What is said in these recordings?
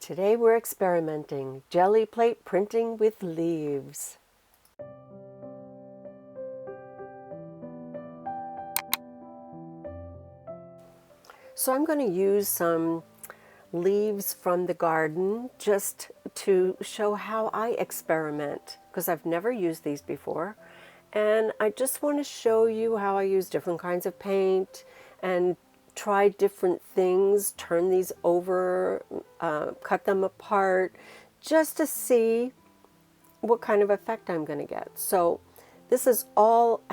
Today we're experimenting jelly plate printing with leaves. So I'm going to use some leaves from the garden just to show how I experiment, because I've never used these before. And I just want to show you how I use different kinds of paint and try different things, turn these over, cut them apart, just to see what kind of effect I'm going to get. So this is all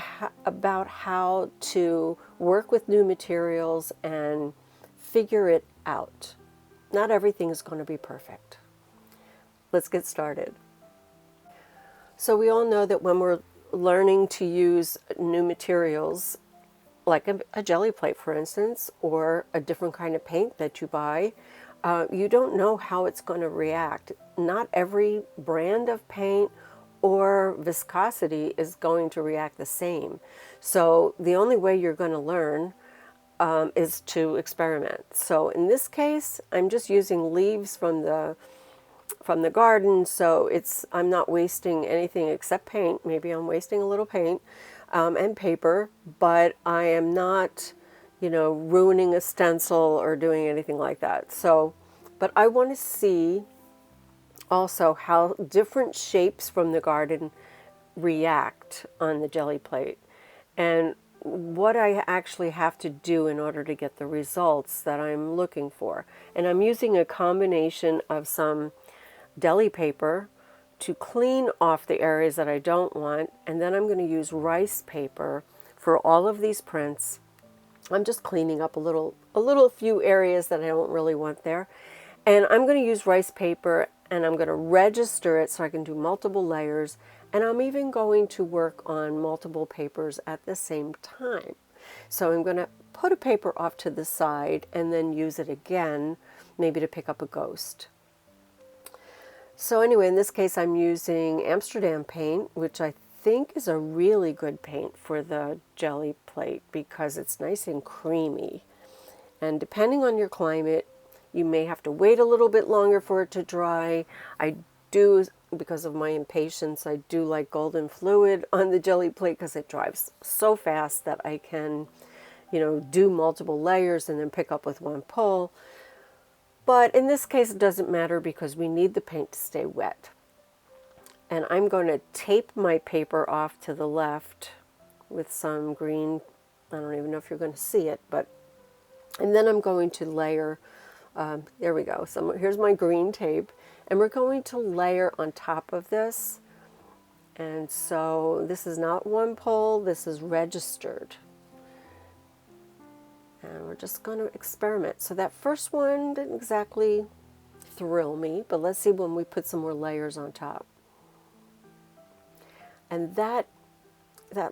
about how to work with new materials and figure it out. Not everything is going to be perfect. Let's get started. So we all know that when we're learning to use new materials, like a jelly plate, for instance, or a different kind of paint that you buy, you don't know how it's going to react. Not every brand of paint or viscosity is going to react the same. So the only way you're going to learn is to experiment. So in this case, I'm just using leaves from the garden, so I'm not wasting anything except paint. Maybe I'm wasting a little paint and paper, but I am not, ruining a stencil or doing anything like that. So, but I want to see also how different shapes from the garden react on the jelly plate and what I actually have to do in order to get the results that I'm looking for. And I'm using a combination of some deli paper to clean off the areas that I don't want, and then I'm going to use rice paper for all of these prints. I'm just cleaning up a few areas that I don't really want there. And I'm going to use rice paper and I'm going to register it so I can do multiple layers. And I'm even going to work on multiple papers at the same time. So I'm going to put a paper off to the side and then use it again, maybe to pick up a ghost. So anyway, in this case, I'm using Amsterdam paint, which I think is a really good paint for the jelly plate because it's nice and creamy. And depending on your climate, you may have to wait a little bit longer for it to dry. I do, because of my impatience, I do like golden fluid on the jelly plate because it dries so fast that I can, do multiple layers and then pick up with one pull. But in this case, it doesn't matter because we need the paint to stay wet. And I'm going to tape my paper off to the left with some green, I don't even know if you're going to see it, and then I'm going to layer, there we go. So here's my green tape, and we're going to layer on top of this. And so this is not one pull, this is registered. And we're just going to experiment. So that first one didn't exactly thrill me, but let's see when we put some more layers on top. And that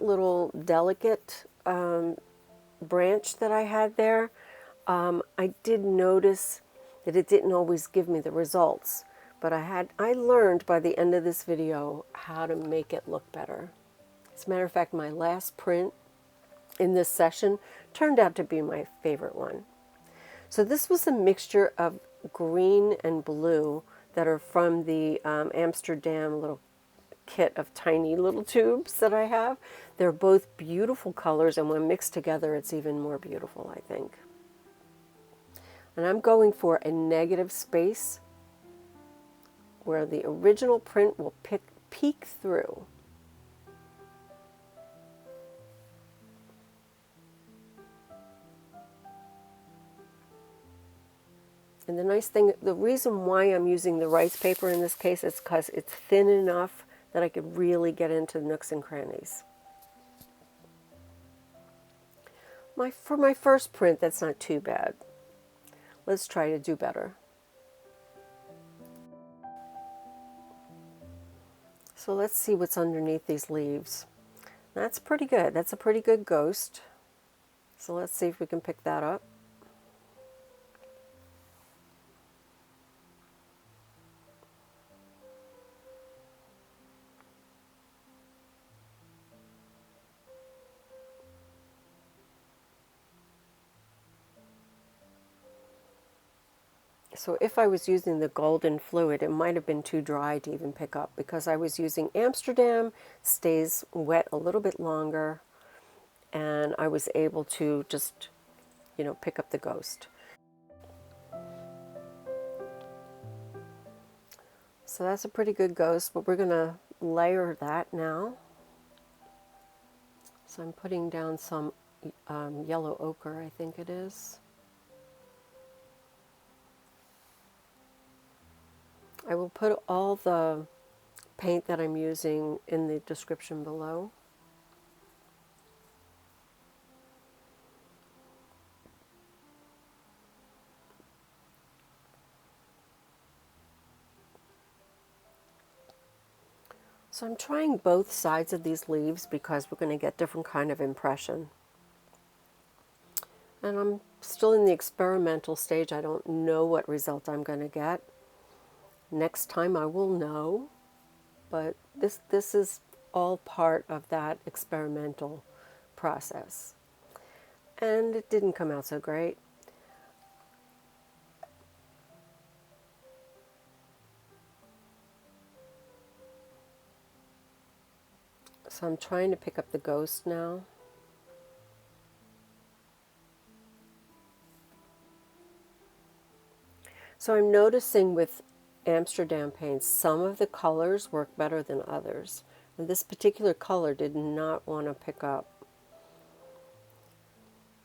little delicate branch that I had there, I did notice that it didn't always give me the results, but I learned by the end of this video how to make it look better. As a matter of fact, my last print in this session turned out to be my favorite one. So this was a mixture of green and blue that are from the Amsterdam little kit of tiny little tubes that I have. They're both beautiful colors, and when mixed together it's even more beautiful, I think. And I'm going for a negative space where the original print will peek through. And the nice thing, the reason why I'm using the rice paper in this case is because it's thin enough that I could really get into nooks and crannies. For my first print, that's not too bad. Let's try to do better. So let's see what's underneath these leaves. That's pretty good. That's a pretty good ghost. So let's see if we can pick that up. So if I was using the golden fluid, it might have been too dry to even pick up, because I was using Amsterdam, stays wet a little bit longer, and I was able to just, pick up the ghost. So that's a pretty good ghost, but we're going to layer that now. So I'm putting down some yellow ochre, I think it is. I will put all the paint that I'm using in the description below. So I'm trying both sides of these leaves because we're going to get different kind of impression. And I'm still in the experimental stage. I don't know what result I'm going to get. Next time I will know, but this is all part of that experimental process. And it didn't come out so great. So I'm trying to pick up the ghost now. So I'm noticing with Amsterdam paints, some of the colors work better than others. And this particular color did not want to pick up.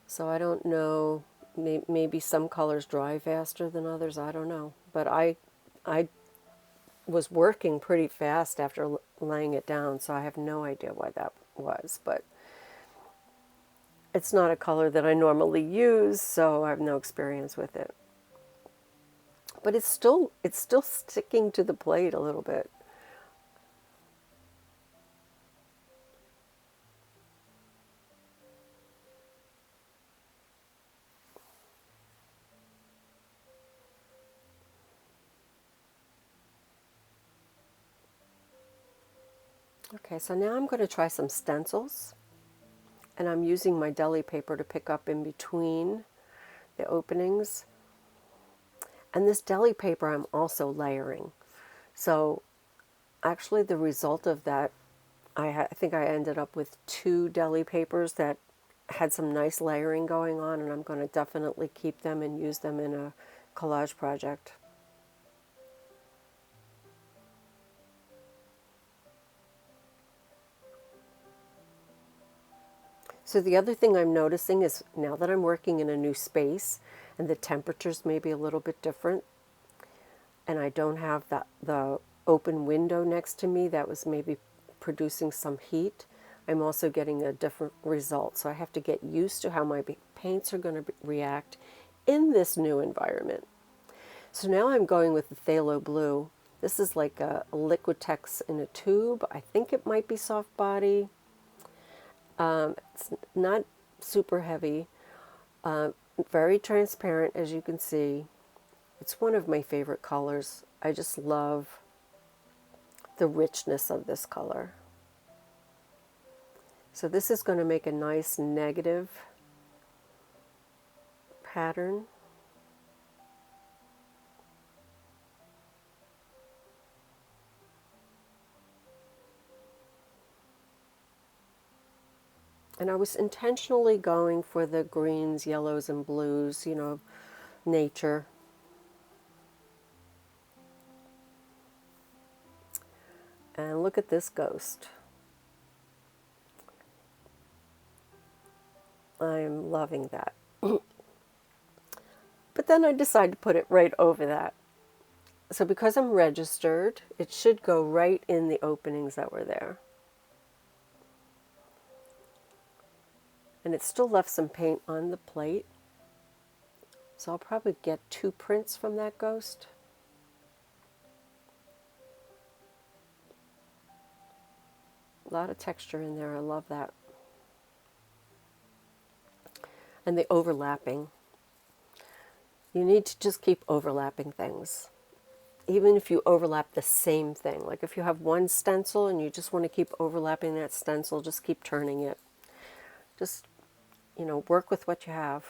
So I don't know, maybe some colors dry faster than others, I don't know. But I was working pretty fast after laying it down, so I have no idea why that was. But it's not a color that I normally use, so I have no experience with it. But it's still sticking to the plate a little bit. Okay, so now I'm going to try some stencils, and I'm using my deli paper to pick up in between the openings. And this deli paper I'm also layering. So actually the result of that, I think I ended up with 2 deli papers that had some nice layering going on, and I'm going to definitely keep them and use them in a collage project. So the other thing I'm noticing is now that I'm working in a new space and the temperatures may be a little bit different, and I don't have the open window next to me that was maybe producing some heat, I'm also getting a different result. So I have to get used to how my paints are going to react in this new environment. So now I'm going with the phthalo blue. This is like a Liquitex in a tube. I think it might be soft body. It's not super heavy, very transparent, as you can see. It's one of my favorite colors. I just love the richness of this color. So this is going to make a nice negative pattern. And I was intentionally going for the greens, yellows, and blues, nature. And look at this ghost. I'm loving that. But then I decided to put it right over that. So because I'm registered, it should go right in the openings that were there. And it still left some paint on the plate. So I'll probably get 2 prints from that ghost. A lot of texture in there, I love that. And the overlapping. You need to just keep overlapping things. Even if you overlap the same thing. Like if you have one stencil and you just want to keep overlapping that stencil, just keep turning it. Just, work with what you have.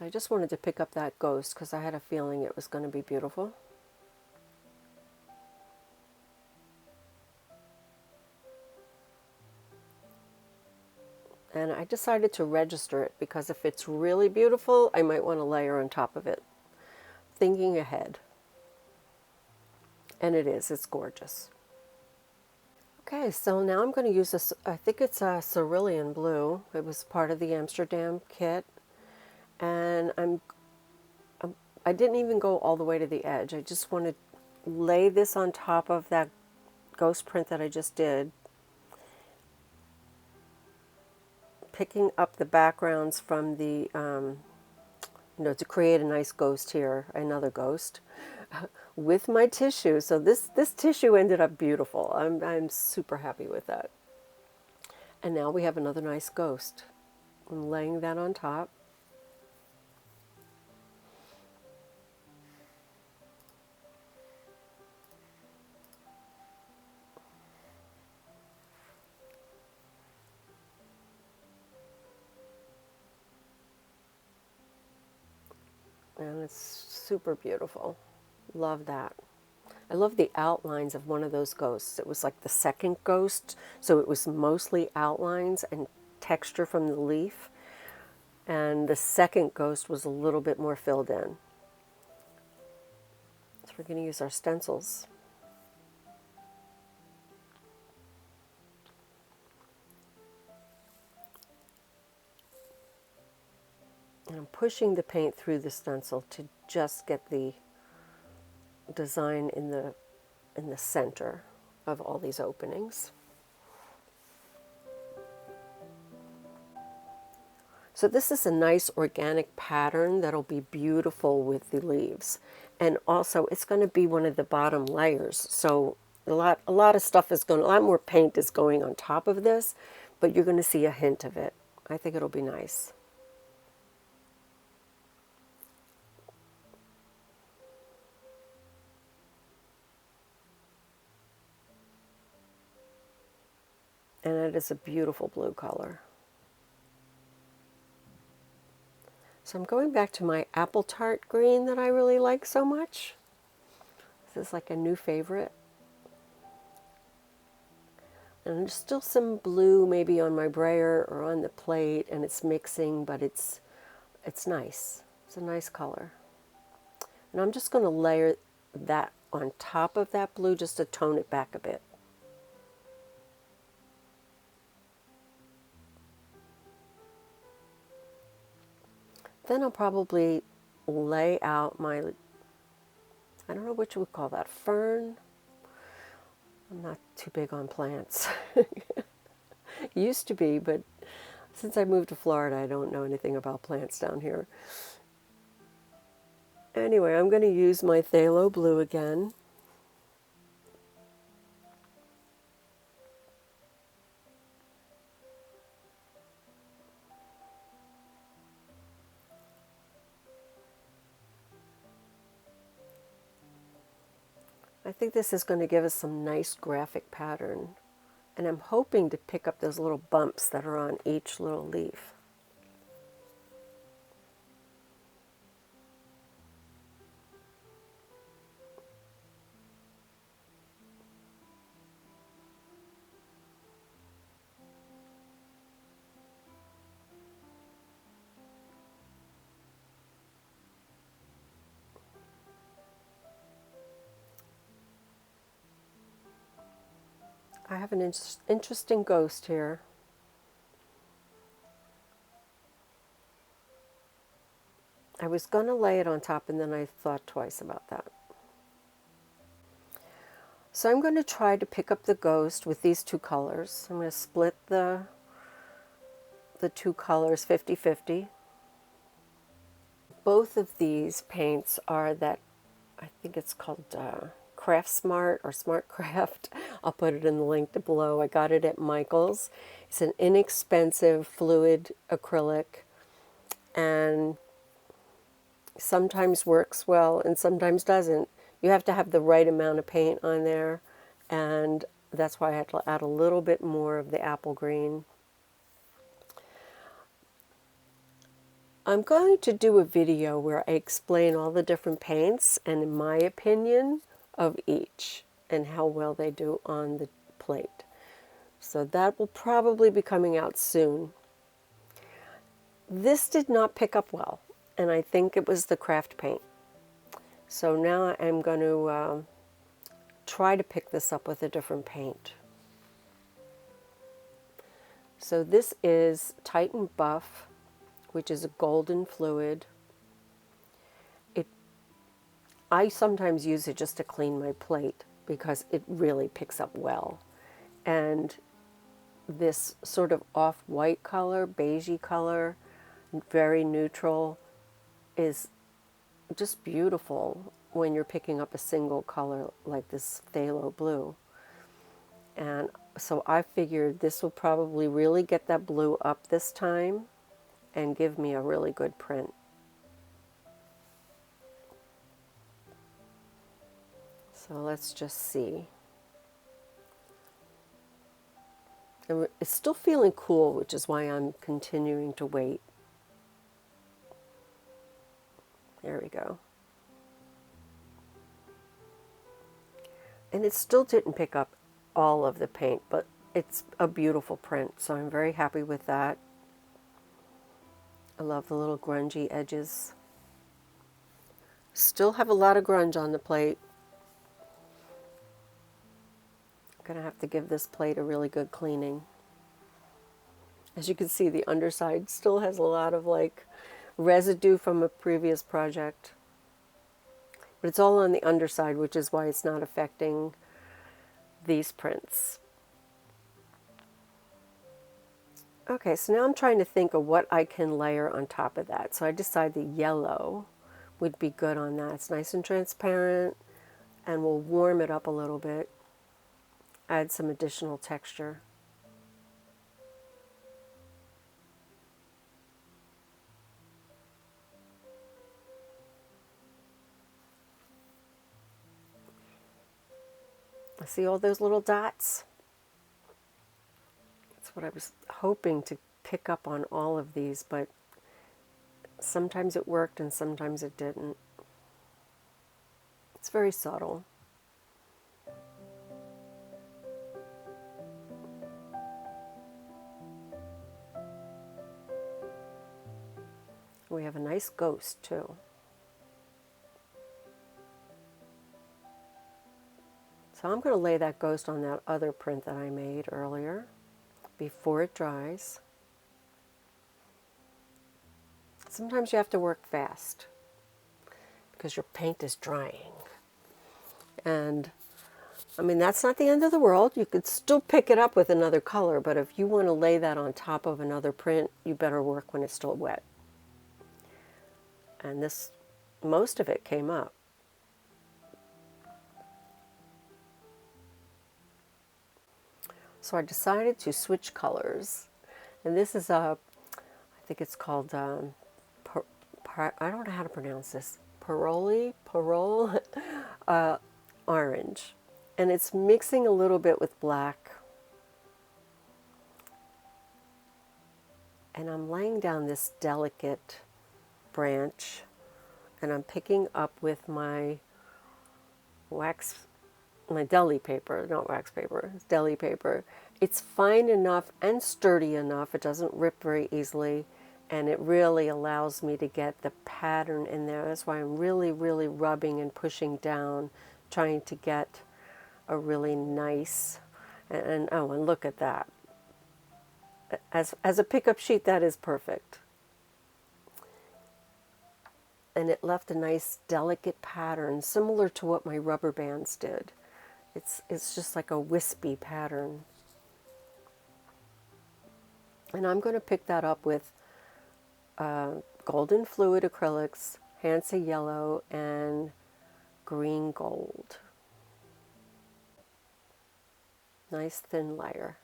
So I just wanted to pick up that ghost because I had a feeling it was going to be beautiful. And I decided to register it because if it's really beautiful, I might want to layer on top of it. Thinking ahead. And it is, it's gorgeous. Okay, so now I'm going to use this, I think it's a cerulean blue. It was part of the Amsterdam kit. And I didn't even go all the way to the edge. I just want to lay this on top of that ghost print that I just did. Picking up the backgrounds from the, to create a nice ghost here, another ghost, with my tissue. So this tissue ended up beautiful. I'm super happy with that. And now we have another nice ghost. I'm laying that on top. And it's super beautiful. Love that. I love the outlines of one of those ghosts. It was like the second ghost, so it was mostly outlines and texture from the leaf. And the second ghost was a little bit more filled in. So we're going to use our stencils. And I'm pushing the paint through the stencil to just get the design in the center of all these openings. So this is a nice organic pattern that'll be beautiful with the leaves. And also it's going to be one of the bottom layers. So a lot of stuff is going, a lot more paint is going on top of this, but you're going to see a hint of it. I think it'll be nice. And it is a beautiful blue color. So I'm going back to my apple tart green that I really like so much. This is like a new favorite. And there's still some blue maybe on my brayer or on the plate, and it's mixing, but it's nice. It's a nice color. And I'm just going to layer that on top of that blue just to tone it back a bit. Then I'll probably lay out my, I don't know what you would call that, fern? I'm not too big on plants. Used to be, but since I moved to Florida, I don't know anything about plants down here. Anyway, I'm going to use my phthalo blue again. I think this is going to give us some nice graphic pattern. And I'm hoping to pick up those little bumps that are on each little leaf. I have an interesting ghost here. I was going to lay it on top, and then I thought twice about that. So I'm going to try to pick up the ghost with these two colors. I'm going to split the two colors 50-50. Both of these paints are that, I think it's called Craft Smart or Smart Craft. I'll put it in the link below. I got it at Michael's. It's an inexpensive fluid acrylic, and sometimes works well and sometimes doesn't. You have to have the right amount of paint on there, and that's why I had to add a little bit more of the apple green. I'm going to do a video where I explain all the different paints and in my opinion of each and how well they do on the plate. So that will probably be coming out soon. This did not pick up well, and I think it was the craft paint. So now I'm going to try to pick this up with a different paint. So this is Titan Buff, which is a golden fluid. I sometimes use it just to clean my plate because it really picks up well. And this sort of off-white color, beigey color, very neutral, is just beautiful when you're picking up a single color like this phthalo blue. And so I figured this will probably really get that blue up this time and give me a really good print. So let's just see. And it's still feeling cool, which is why I'm continuing to wait. There we go. And it still didn't pick up all of the paint, but it's a beautiful print, so I'm very happy with that. I love the little grungy edges. Still have a lot of grunge on the plate. I'm going to have to give this plate a really good cleaning. As you can see, the underside still has a lot of like residue from a previous project. But it's all on the underside, which is why it's not affecting these prints. Okay, so now I'm trying to think of what I can layer on top of that. So I decided the yellow would be good on that. It's nice and transparent, and we'll warm it up a little bit. Add some additional texture. See all those little dots? That's what I was hoping to pick up on all of these, but sometimes it worked and sometimes it didn't. It's very subtle. We have a nice ghost too. So I'm going to lay that ghost on that other print that I made earlier before it dries. Sometimes you have to work fast because your paint is drying. And I mean, that's not the end of the world. You could still pick it up with another color, but if you want to lay that on top of another print, you better work when it's still wet. And this, most of it came up. So I decided to switch colors. And this is I think it's called, I don't know how to pronounce this, Parole orange. And it's mixing a little bit with black. And I'm laying down this delicate branch, and I'm picking up with my my Deli paper, not wax paper, it's Deli paper. It's fine enough and sturdy enough, it doesn't rip very easily, and it really allows me to get the pattern in there. That's why I'm really, really rubbing and pushing down, trying to get a really nice, and oh, and look at that. As a pickup sheet, that is perfect. And it left a nice delicate pattern, similar to what my rubber bands did. It's just like a wispy pattern. And I'm going to pick that up with golden fluid acrylics, Hansa yellow, and green gold. Nice thin layer.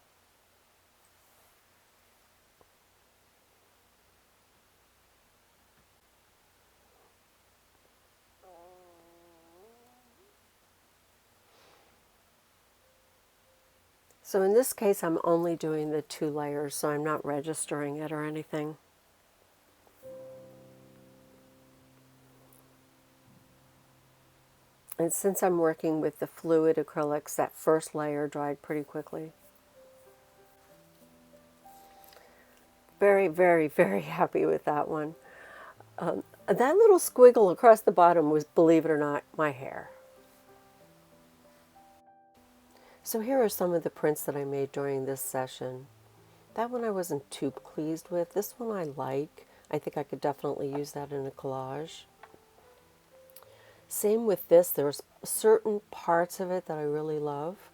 So in this case, I'm only doing the 2 layers, so I'm not registering it or anything. And since I'm working with the fluid acrylics, that first layer dried pretty quickly. Very, very, very happy with that one. That little squiggle across the bottom was, believe it or not, my hair. So here are some of the prints that I made during this session. That one I wasn't too pleased with. This one I like. I think I could definitely use that in a collage. Same with this. There's certain parts of it that I really love,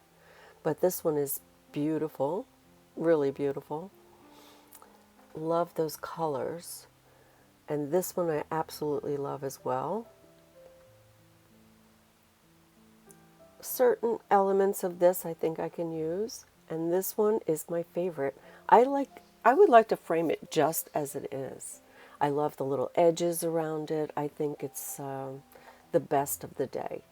but this one is beautiful, really beautiful. Love those colors. And this one I absolutely love as well. Certain elements of this I think I can use, and this one is my favorite. I would like to frame it just as it is. I love the little edges around it. I think it's the best of the day.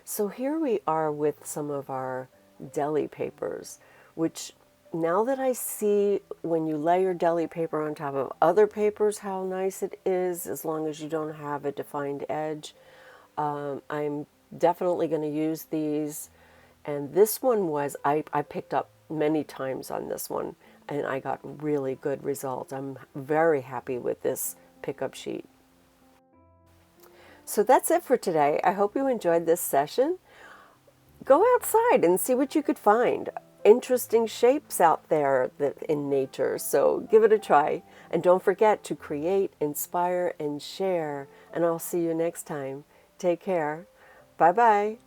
So here we are with some of our deli papers, which now that I see when you layer deli paper on top of other papers how nice it is, as long as you don't have a defined edge. I'm definitely going to use these. And this one was, I picked up many times on this one, and I got really good results. I'm very happy with this pickup sheet. So that's it for today. I hope you enjoyed this session. Go outside and see what you could find. Interesting shapes out there in nature, so give it a try. And don't forget to create, inspire, and share. And I'll see you next time. Take care. Bye-bye.